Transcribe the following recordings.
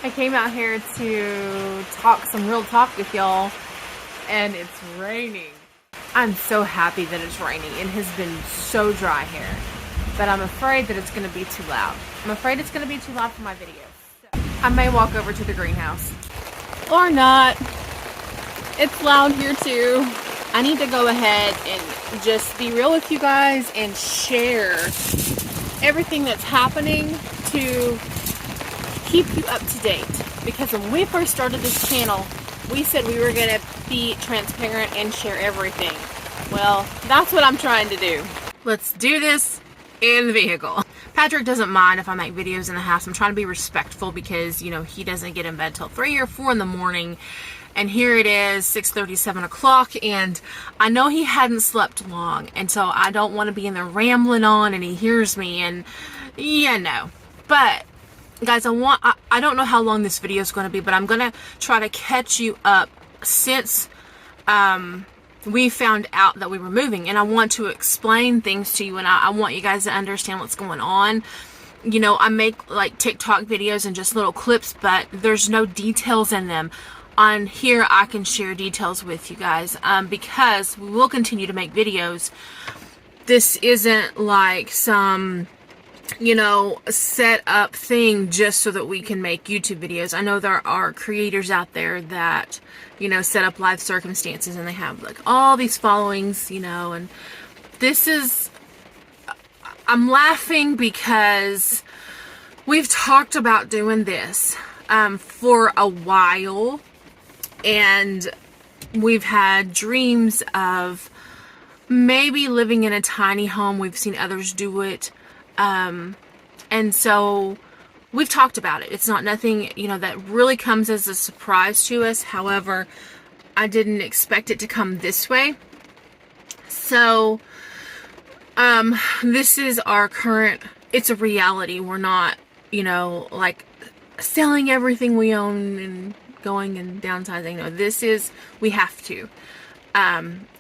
I came out here to talk some real talk with y'all, and it's raining. I'm so happy that it's raining. It has been so dry here, but I'm afraid that it's going to be too loud. I'm afraid it's going to be too loud for my video. So I may walk over to the greenhouse. Or not. It's loud here too. I need to go ahead and just be real with you guys and share everything that's happening to keep you up to date. Because when we first started this channel, we said we were going to be transparent and share everything. Well, that's what I'm trying to do. Let's do this in the vehicle. Patrick doesn't mind if I make videos in the house. I'm trying to be respectful because, you know, he doesn't get in bed till 3 or 4 in the morning. And here it is, 6:30, 7 o'clock, and I know he hadn't slept long, and so I don't want to be in there rambling on and he hears me, and yeah, no. But guys, I don't know how long this video is going to be, but I'm going to try to catch you up since we found out that we were moving, and I want to explain things to you, and I want you guys to understand what's going on. You know, I make like TikTok videos and just little clips, but there's no details in them. On here, I can share details with you guys because we will continue to make videos. This isn't like some, you know, set up thing just so that we can make YouTube videos. I know there are creators out there that, you know, set up live circumstances and they have like all these followings, you know, and this is, I'm laughing because we've talked about doing this for a while, and we've had dreams of maybe living in a tiny home. We've seen others do it. And so we've talked about it. It's not nothing, you know, that really comes as a surprise to us. However, I didn't expect it to come this way. So, this is our current, it's a reality. We're not, you know, like selling everything we own and going and downsizing. No, this is, we have to.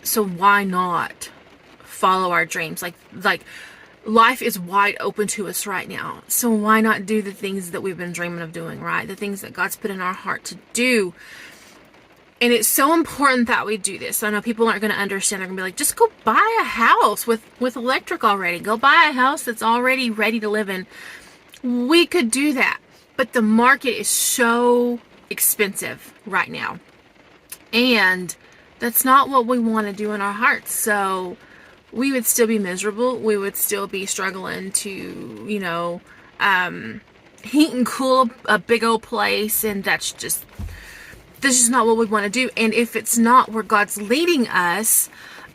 So why not follow our dreams? Like life is wide open to us right now. So why not do the things that we've been dreaming of doing, right? The things that God's put in our heart to do. And it's so important that we do this. I know people aren't going to understand. They're going to be like, just go buy a house with electric already. Go buy a house that's already ready to live in. We could do that. But the market is so expensive right now. And that's not what we want to do in our hearts. So we would still be miserable. We would still be struggling to, you know, heat and cool a big old place. And this is not what we want to do. And if it's not where God's leading us,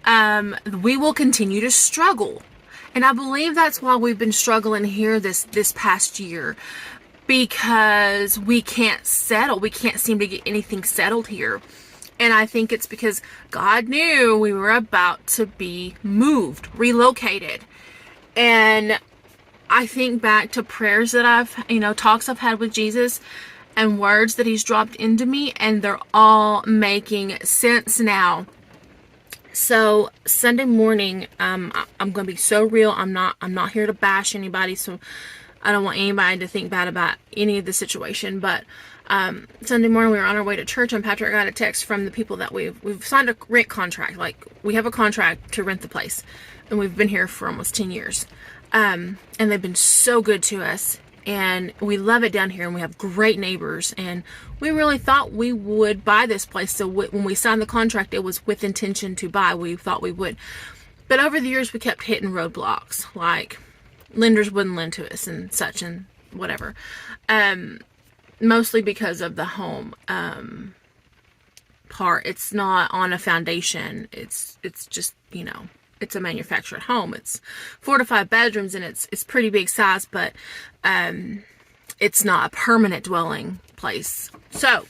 we will continue to struggle. And I believe that's why we've been struggling here this past year, because we can't settle. We can't seem to get anything settled here. And I think it's because God knew we were about to be moved, relocated. And I think back to prayers that I've, you know, talks I've had with Jesus and words that he's dropped into me, and they're all making sense now. So Sunday morning, I'm going to be so real. I'm not here to bash anybody. So I don't want anybody to think bad about any of the situation, but Sunday morning we were on our way to church, and Patrick got a text from the people that we've signed a rent contract. Like, we have a contract to rent the place, and we've been here for almost 10 years. And they've been so good to us, and we love it down here, and we have great neighbors, and we really thought we would buy this place. So when we signed the contract, it was with intention to buy. We thought we would. But over the years, we kept hitting roadblocks, like lenders wouldn't lend to us and such and whatever. Mostly because of the home part. It's not on a foundation. It's just, you know, it's a manufactured home. It's 4 to 5 bedrooms, and it's pretty big size, but it's not a permanent dwelling place. So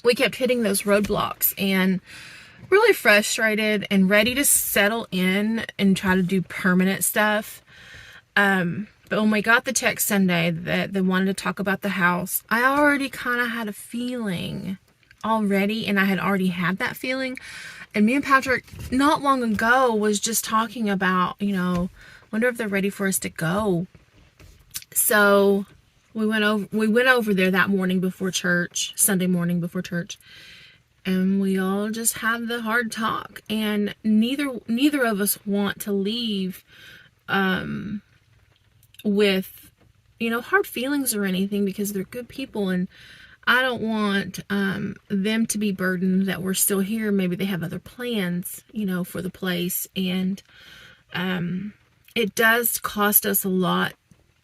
we kept hitting those roadblocks and really frustrated and ready to settle in and try to do permanent stuff. But when we got the text Sunday that they wanted to talk about the house, I already kind of had a feeling already, and I had already had that feeling. And me and Patrick not long ago was just talking about, you know, wonder if they're ready for us to go. So we went over there that morning before church, Sunday morning before church, and we all just had the hard talk, and neither of us want to leave with hard feelings or anything, because they're good people, and I don't want them to be burdened that we're still here. Maybe they have other plans, for the place, and it does cost us a lot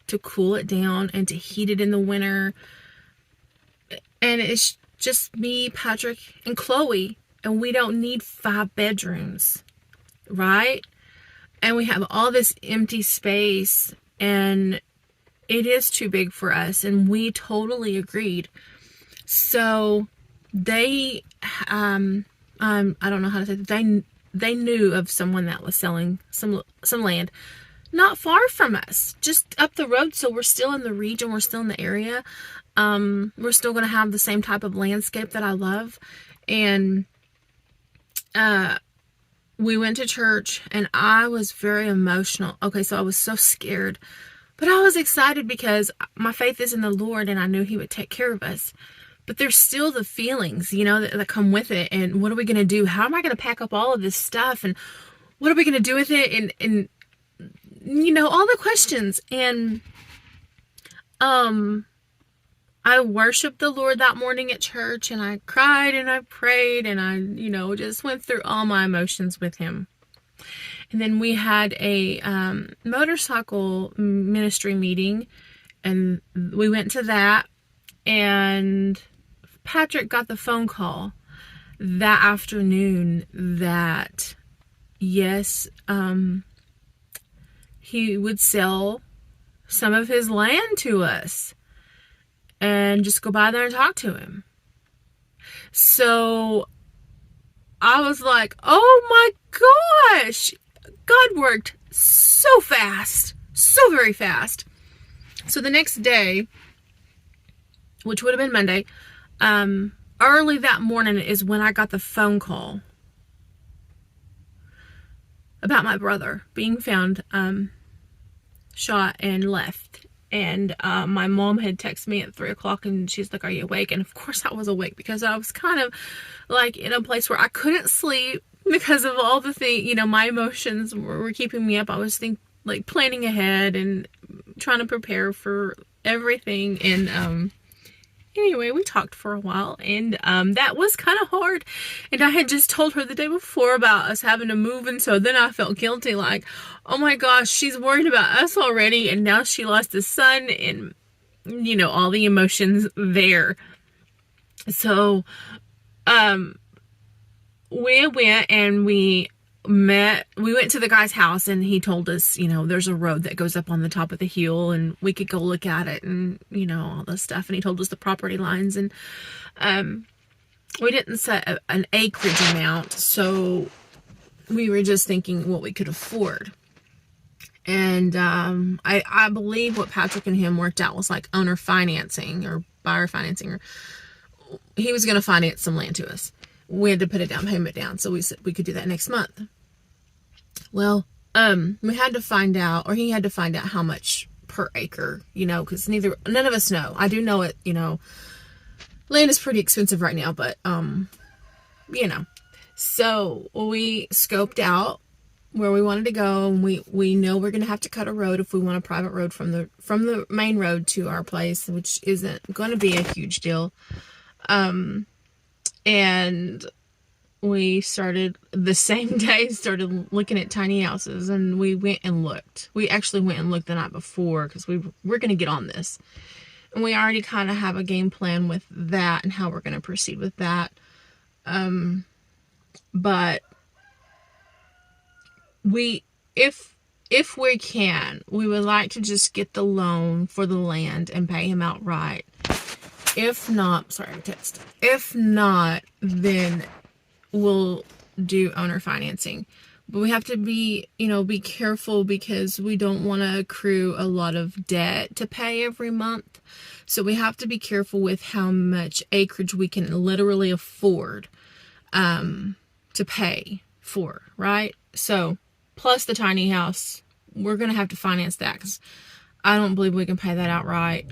to cool it down and to heat it in the winter. And it's just me, Patrick, and Chloe, and we don't need 5 bedrooms, right? And we have all this empty space, and it is too big for us, and we totally agreed. So they, I don't know how to say that. They knew of someone that was selling some land not far from us, just up the road. So we're still in the region, we're still in the area. We're still going to have the same type of landscape that I love. And we went to church, and I was very emotional. Okay, so I was so scared, but I was excited because my faith is in the Lord, and I knew He would take care of us. But there's still the feelings, that come with it. And what are we going to do? How am I going to pack up all of this stuff? And what are we going to do with it? And all the questions. And I worshiped the Lord that morning at church, and I cried and I prayed, and I, just went through all my emotions with Him. And then we had a motorcycle ministry meeting, and we went to that, and Patrick got the phone call that afternoon that, yes, he would sell some of his land to us and just go by there and talk to him. So I was like, oh my gosh, God worked so fast, so very fast. So the next day, which would have been Monday, early that morning is when I got the phone call about my brother being found shot and left. And my mom had texted me at 3 o'clock, and she's like, are you awake? And of course I was awake, because I was kind of like in a place where I couldn't sleep because of all the things, my emotions were keeping me up. I was planning ahead and trying to prepare for everything. And anyway, we talked for a while, and that was kind of hard. And I had just told her the day before about us having to move, and so then I felt guilty, like, oh my gosh, she's worried about us already, and now she lost a son, and all the emotions there. So we went and we went to the guy's house, and he told us, there's a road that goes up on the top of the hill, and we could go look at it, and all this stuff. And he told us the property lines, and we didn't set an acreage amount, so we were just thinking what we could afford. And I believe what Patrick and him worked out was like owner financing or buyer financing, or he was going to finance some land to us. We had to put a down payment down, so we said we could do that next month. Well, we had to find out, or he had to find out how much per acre, because none of us know. I do know it, land is pretty expensive right now, but, so we scoped out where we wanted to go, and we know we're going to have to cut a road if we want a private road from the main road to our place, which isn't going to be a huge deal. And we started looking at tiny houses, and we went and looked. We actually went and looked the night before, because we're going to get on this. And we already kind of have a game plan with that and how we're going to proceed with that. But if we can, we would like to just get the loan for the land and pay him outright. If not, if not, then we'll do owner financing. But we have to be careful, because we don't want to accrue a lot of debt to pay every month. So we have to be careful with how much acreage we can literally afford to pay for, right? So plus the tiny house, we're going to have to finance that, because I don't believe we can pay that outright.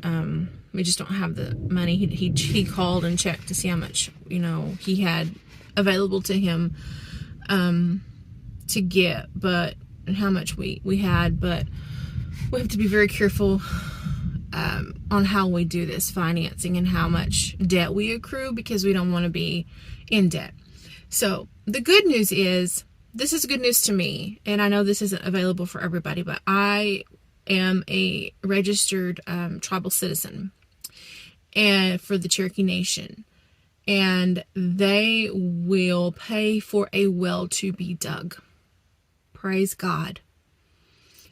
We just don't have the money. He called and checked to see how much, he had available to him to get, and how much we had, but we have to be very careful on how we do this financing and how much debt we accrue, because we don't want to be in debt. So the good news is, this is good news to me, and I know this isn't available for everybody, but I am a registered tribal citizen and for the Cherokee Nation, and they will pay for a well to be dug. Praise God.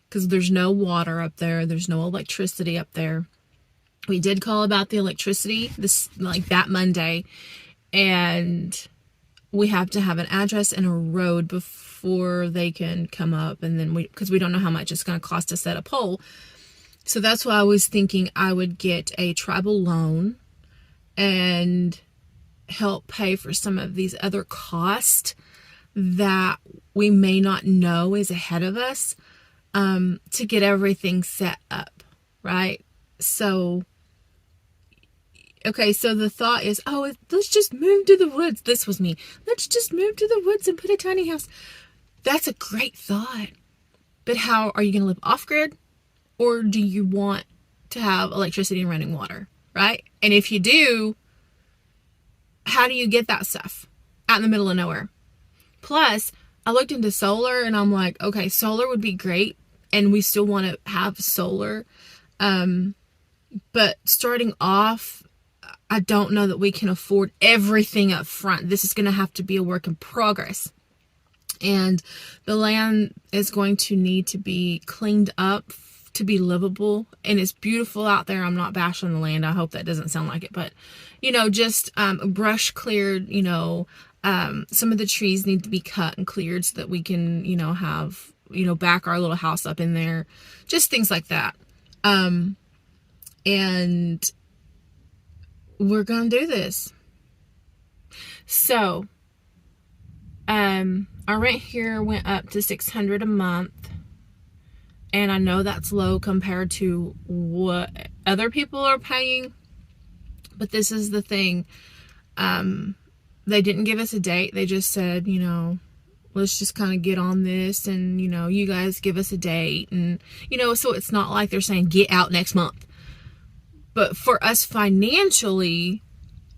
Because there's no water up there. There's no electricity up there. We did call about the electricity that Monday, and we have to have an address and a road before they can come up, and then because we don't know how much it's going to cost to set a pole. So that's why I was thinking I would get a tribal loan and help pay for some of these other costs that we may not know is ahead of us, to get everything set up, right? So, okay, so the thought is, let's just move to the woods. This was me. Let's just move to the woods and put a tiny house. That's a great thought. But how are you going to live off-grid? Or do you want to have electricity and running water, right? And if you do, how do you get that stuff out in the middle of nowhere? Plus, I looked into solar, and I'm like, okay, solar would be great, and we still want to have solar. But starting off, I don't know that we can afford everything up front. This is going to have to be a work in progress. And the land is going to need to be cleaned up to be livable. And it's beautiful out there. I'm not bashing the land. I hope that doesn't sound like it. But, just brush cleared, some of the trees need to be cut and cleared so that we can, have, back our little house up in there. Just things like that. And we're going to do this. So, our rent here went up to $600 a month. And I know that's low compared to what other people are paying. But this is the thing. They didn't give us a date. They just said, let's just kind of get on this, and, you guys give us a date. And, so it's not like they're saying get out next month. But for us financially,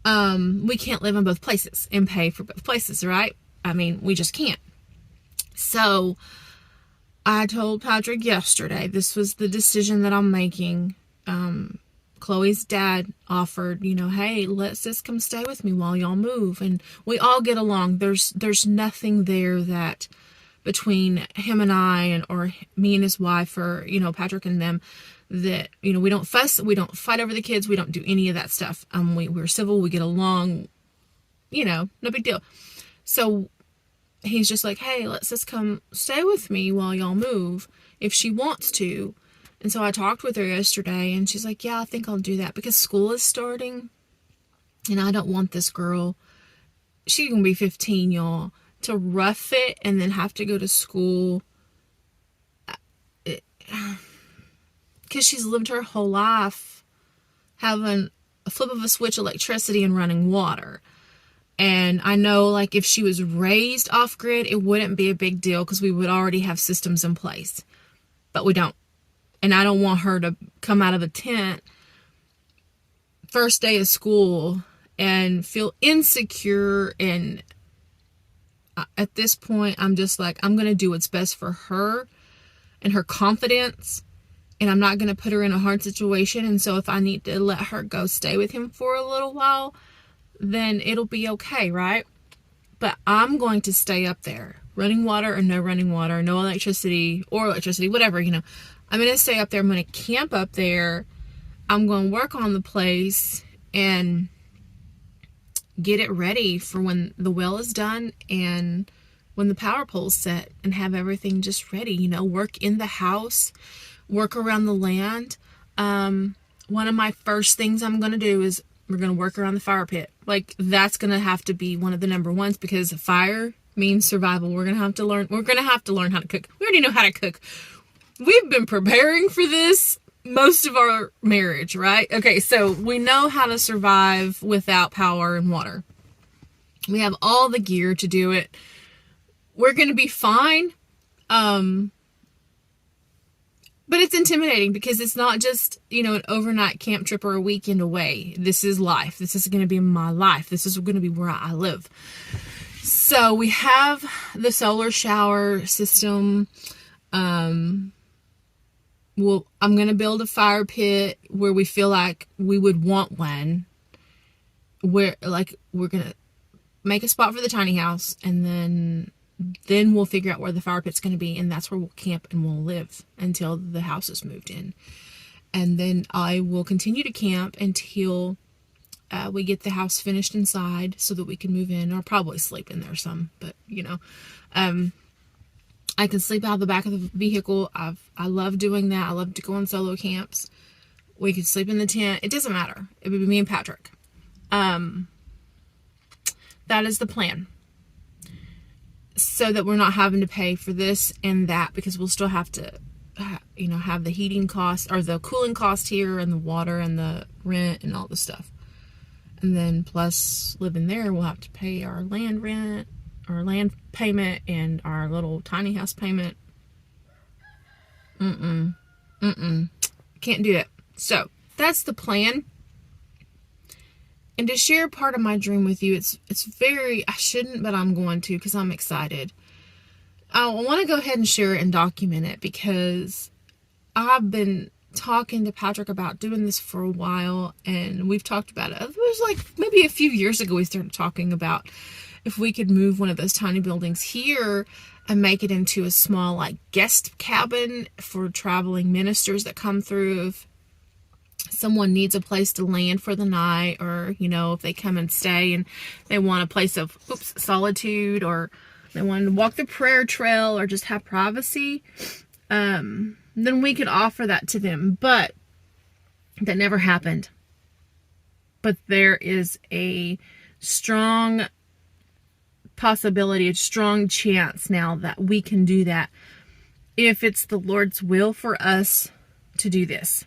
we can't live in both places and pay for both places, right? I mean, we just can't. So I told Patrick yesterday, this was the decision that I'm making. Chloe's dad offered, hey, let's just come stay with me while y'all move. And we all get along. There's nothing there that between him and I, or me and his wife, or, Patrick and them, that, we don't fuss, we don't fight over the kids, we don't do any of that stuff. We're civil, we get along, no big deal. So he's just like, hey, let's just come stay with me while y'all move, if she wants to. And so I talked with her yesterday, and she's like, yeah, I think I'll do that, because school is starting, and I don't want this girl, she's gonna be 15, y'all, to rough it and then have to go to school, because she's lived her whole life having a flip of a switch, electricity and running water. And I know, like, if she was raised off grid, it wouldn't be a big deal, because we would already have systems in place, but we don't. And I don't want her to come out of a tent first day of school and feel insecure. And at this point, I'm just like, I'm going to do what's best for her and her confidence. And I'm not going to put her in a hard situation. And so if I need to let her go stay with him for a little while, then it'll be okay, right? But I'm going to stay up there. Running water or no running water, no electricity or electricity, whatever, I'm going to stay up there. I'm going to camp up there. I'm going to work on the place and get it ready for when the well is done and when the power pole's set, and have everything just ready, work in the house, work around the land. One of my first things I'm going to do is we're going to work around the fire pit. Like, that's going to have to be one of the number ones, because fire means survival. We're going to have to learn how to cook. We already know how to cook. We've been preparing for this most of our marriage, right? Okay, so we know how to survive without power and water. We have all the gear to do it. We're going to be fine. But it's intimidating because it's not just, an overnight camp trip or a weekend away. This is life. This is going to be my life. This is going to be where I live. So we have the solar shower system. I'm going to build a fire pit where we feel like we would want one. We're going to make a spot for the tiny house, and then we'll figure out where the fire pit's going to be, and that's where we'll camp and we'll live until the house is moved in. And then I will continue to camp until we get the house finished inside so that we can move in. I'll probably sleep in there some, but I can sleep out the back of the vehicle. I love doing that. I love to go on solo camps. We could sleep in the tent. It doesn't matter. It would be me and Patrick. That is the plan. So that we're not having to pay for this and that, because we'll still have to, have the heating cost or the cooling cost here and the water and the rent and all the stuff. And then plus living there, we'll have to pay our land rent, our land payment, and our little tiny house payment. Can't do it. So that's the plan. And to share part of my dream with you, it's very, I shouldn't, but I'm going to because I'm excited. I want to go ahead and share it and document it because I've been talking to Patrick about doing this for a while, and we've talked about it. It was like maybe a few years ago we started talking about if we could move one of those tiny buildings here and make it into a small guest cabin for traveling ministers that come through. If someone needs a place to land for the night, or if they come and stay and they want a place of solitude, or they want to walk the prayer trail or just have privacy, then we could offer that to them. But that never happened. But there is a strong possibility, a strong chance now that we can do that if it's the Lord's will for us to do this.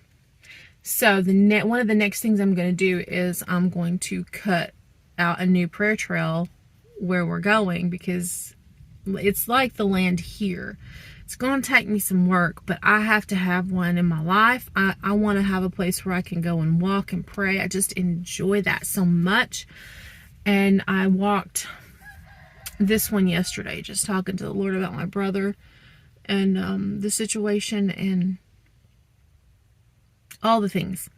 So one of the next things I'm going to do is I'm going to cut out a new prayer trail where we're going, because it's like the land here. It's going to take me some work, but I have to have one in my life. I want to have a place where I can go and walk and pray. I just enjoy that so much. And I walked this one yesterday, just talking to the Lord about my brother and the situation and all the things.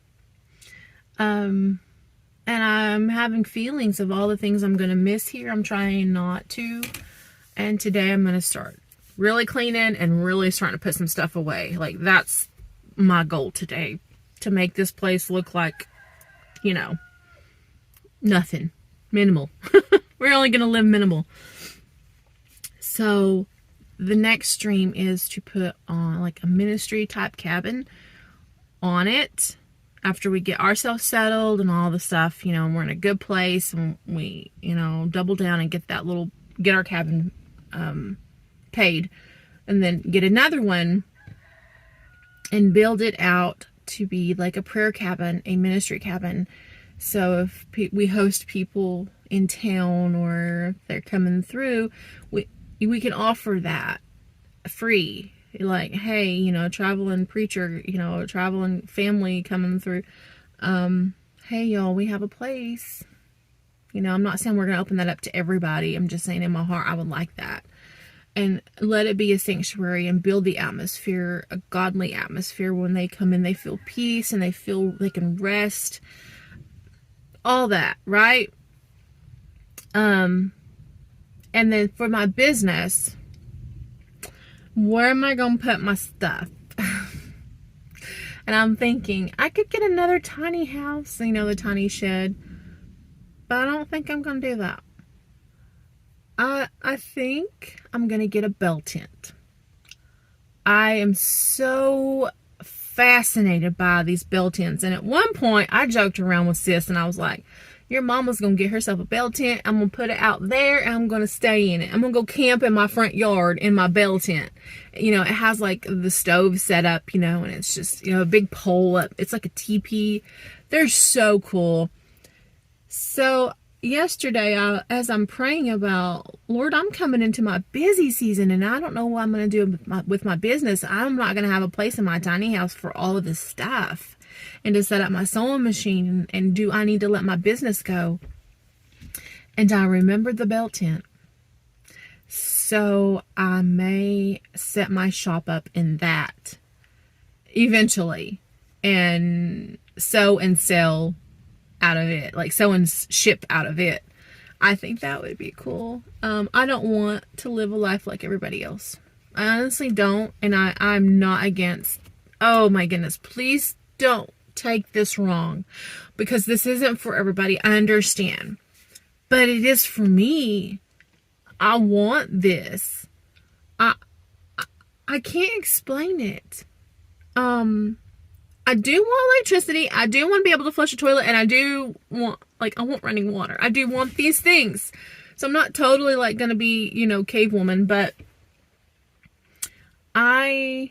And I'm having feelings of all the things I'm going to miss here. I'm trying not to. And today I'm going to start really cleaning and really starting to put some stuff away. That's my goal today, to make this place look like, nothing. Minimal. We're only going to live minimal. So the next dream is to put on a ministry type cabin on it after we get ourselves settled and all the stuff, and we're in a good place, and we, double down and get our cabin paid, and then get another one and build it out to be like a prayer cabin, a ministry cabin. So if we host people in town, or if they're coming through, we can offer that free. Hey, traveling preacher, traveling family coming through. Hey, y'all, we have a place. I'm not saying we're going to open that up to everybody. I'm just saying in my heart, I would like that. And let it be a sanctuary and build the atmosphere, a godly atmosphere. When they come in, they feel peace and they feel they can rest. All that, right? And then for my business, where am I going to put my stuff? And I'm thinking, I could get another tiny house, the tiny shed. But I don't think I'm going to do that. I think I'm going to get a bell tent. I am so fascinated by these bell tents. And at one point, I joked around with Sis, and I was like, Your mama's gonna get herself a bell tent. I'm gonna put it out there and I'm gonna stay in it. I'm gonna go camp in my front yard in my bell tent. You know, it has like the stove set up, you know, and it's just, you know, a big pole up. It's like a teepee. They're so cool. So yesterday, as I'm praying about, Lord, I'm coming into my busy season and I don't know what I'm going to do with my business. I'm not going to have a place in my tiny house for all of this stuff and to set up my sewing machine. And do I need to let my business go? And I remembered the bell tent. So I may set my shop up in that eventually and sew and sell out of it, like sew and ship out of it. I think that would be cool. I don't want to live a life like everybody else. I honestly don't, and I'm not against, oh my goodness, please don't take this wrong, because this isn't for everybody. I understand, but it is for me. I want this. I can't explain it. I do want electricity. I do want to be able to flush a toilet, and I do want, like, I want running water. I do want these things. So I'm not totally like going to be, you know, cave woman, but I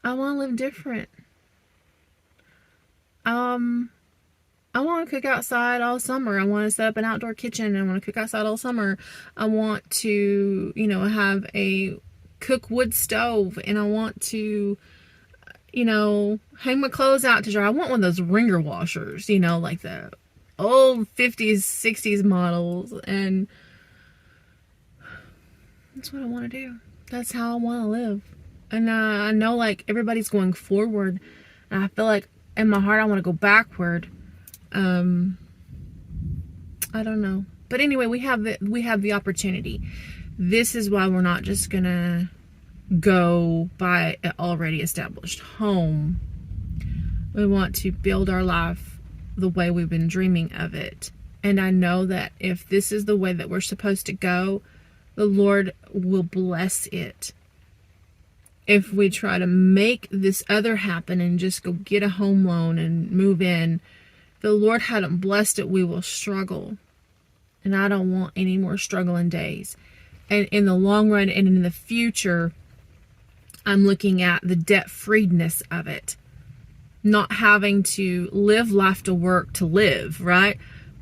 want to live different. I want to cook outside all summer. I want to set up an outdoor kitchen. I want to cook outside all summer. I want to, you know, have a cook wood stove, and I want to, you know, hang my clothes out to dry. I want one of those ringer washers, you know, like the old 50s, 60s models. And that's what I want to do. That's how I want to live. And I know, like, everybody's going forward, and I feel like in my heart I want to go backward. I don't know, but anyway, we have the opportunity. This is why we're not just gonna go buy an already established home. We want to build our life the way we've been dreaming of it. And I know that if this is the way that we're supposed to go, the Lord will bless it. If we try to make this other happen and just go get a home loan and move in, the Lord hadn't blessed it, we will struggle. And I don't want any more struggling days. And in the long run and in the future, I'm looking at the debt-freedness of it. Not having to live life to work to live, right?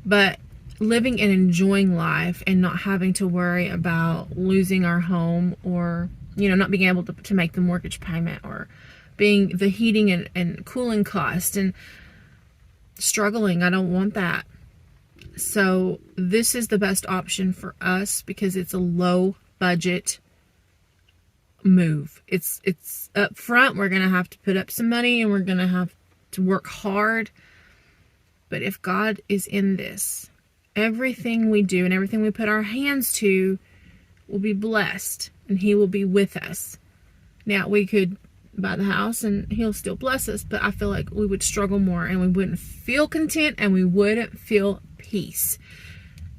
But living and enjoying life and not having to worry about losing our home, or, you know, not being able to make the mortgage payment, or being the heating and cooling cost and struggling. I don't want that. So this is the best option for us because it's a low budget move. It's up front. We're going to have to put up some money and we're going to have to work hard. But if God is in this, everything we do and everything we put our hands to will be blessed, and He will be with us. Now, we could buy the house and He'll still bless us, but I feel like we would struggle more and we wouldn't feel content and we wouldn't feel peace.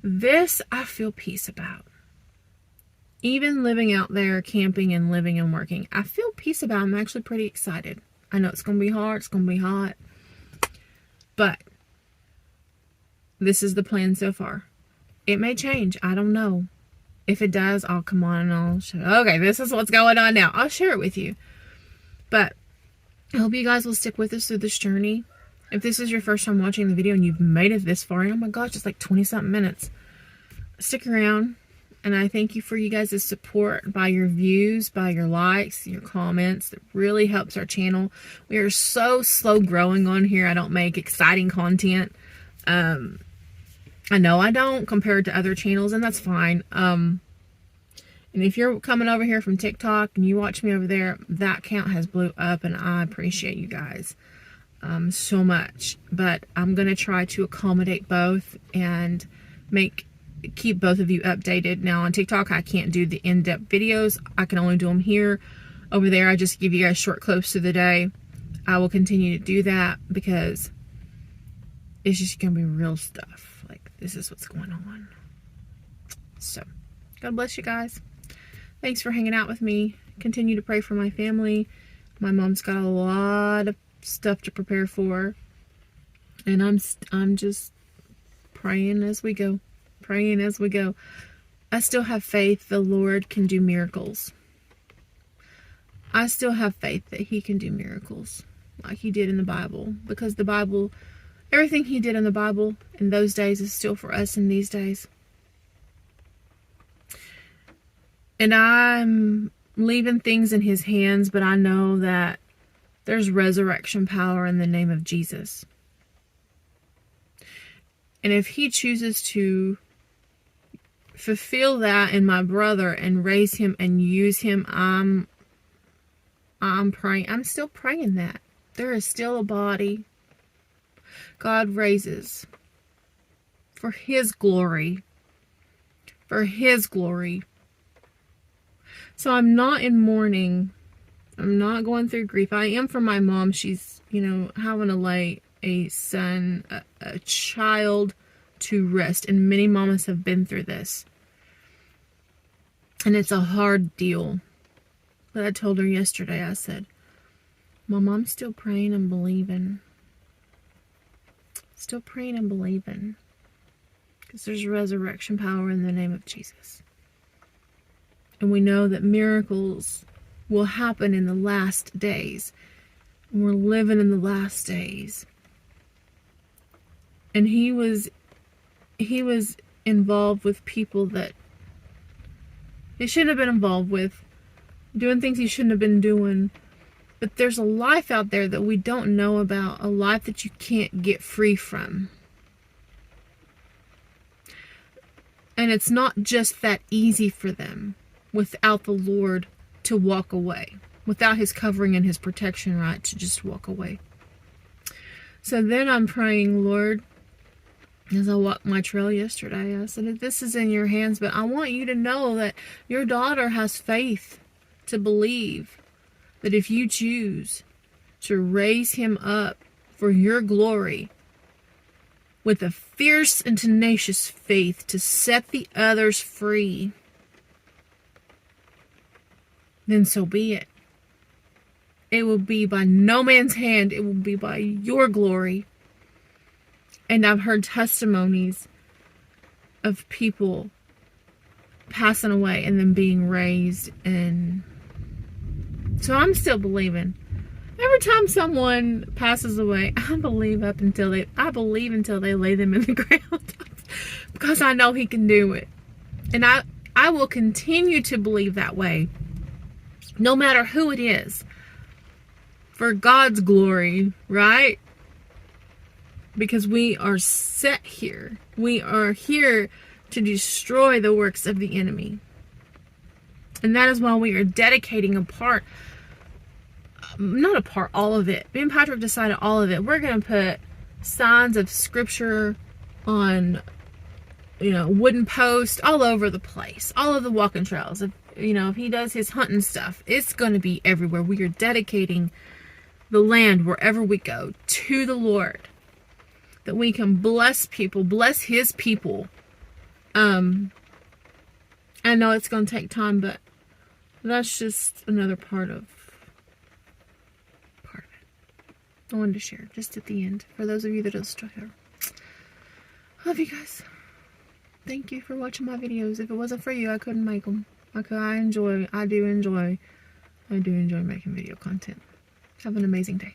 This I feel peace about. Even living out there, camping and living and working, I feel peace about. I'm actually pretty excited. I know it's going to be hard, it's going to be hot, but this is the plan so far. It may change. I don't know. If it does, I'll come on and I'll show. Okay, this is what's going on now. I'll share it with you. But I hope you guys will stick with us through this journey. If this is your first time watching the video and you've made it this far, and oh my gosh, it's like 20-something minutes, stick around. And I thank you for you guys' support by your views, by your likes, your comments. That really helps our channel. We are so slow growing on here. I don't make exciting content. I know I don't compared to other channels, and that's fine. And if you're coming over here from TikTok and you watch me over there, that count has blew up, and I appreciate you guys so much. But I'm going to try to accommodate both and keep both of you updated. Now on TikTok, I can't do the in-depth videos. I can only do them here. Over there, I just give you guys short clips of the day. I will continue to do that because it's just going to be real stuff. Like, this is what's going on. So, God bless you guys. Thanks for hanging out with me. Continue to pray for my family. My mom's got a lot of stuff to prepare for. And I'm just praying as we go. Praying as we go. I still have faith the Lord can do miracles. I still have faith that He can do miracles like He did in the Bible. Because the Bible, everything He did in the Bible in those days is still for us in these days. And I'm leaving things in His hands, but I know that there's resurrection power in the name of Jesus. And if He chooses to fulfill that in my brother and raise him and use him, I'm praying. I'm still praying that there is still a body God raises for His glory. For His glory. So I'm not in mourning. I'm not going through grief. I am for my mom. She's, having to lay a son, a child to rest. And many mamas have been through this. And it's a hard deal. But I told her yesterday, I said, Mom, I'm still praying and believing. Still praying and believing. Because there's resurrection power in the name of Jesus. And we know that miracles will happen in the last days. And we're living in the last days. And he was involved with people that he shouldn't have been involved with. Doing things he shouldn't have been doing. But there's a life out there that we don't know about. A life that you can't get free from. And it's not just that easy for them without the Lord to walk away. Without His covering and His protection, right? To just walk away. So then I'm praying, Lord, as I walked my trail yesterday, I said, this is in your hands, but I want you to know that your daughter has faith to believe that if you choose to raise him up for your glory with a fierce and tenacious faith to set the others free, then so be it. It will be by no man's hand. It will be by your glory. And I've heard testimonies of people passing away and then being raised. And so I'm still believing. Every time someone passes away, I believe until they lay them in the ground. Because I know He can do it. And I will continue to believe that way. No matter who it is. For God's glory, right? Because we are set here. We are here to destroy the works of the enemy. And that is why we are dedicating all of it. Me and Patrick decided all of it. We're going to put signs of scripture on, wooden posts all over the place. All of the walking trails. If he does his hunting stuff, it's going to be everywhere. We are dedicating the land wherever we go to the Lord. That we can bless people, bless His people. I know it's going to take time, but that's just another part of it. I wanted to share just at the end for those of you that are still here. Love you guys. Thank you for watching my videos. If it wasn't for you, I couldn't make them. I do enjoy making video content. Have an amazing day.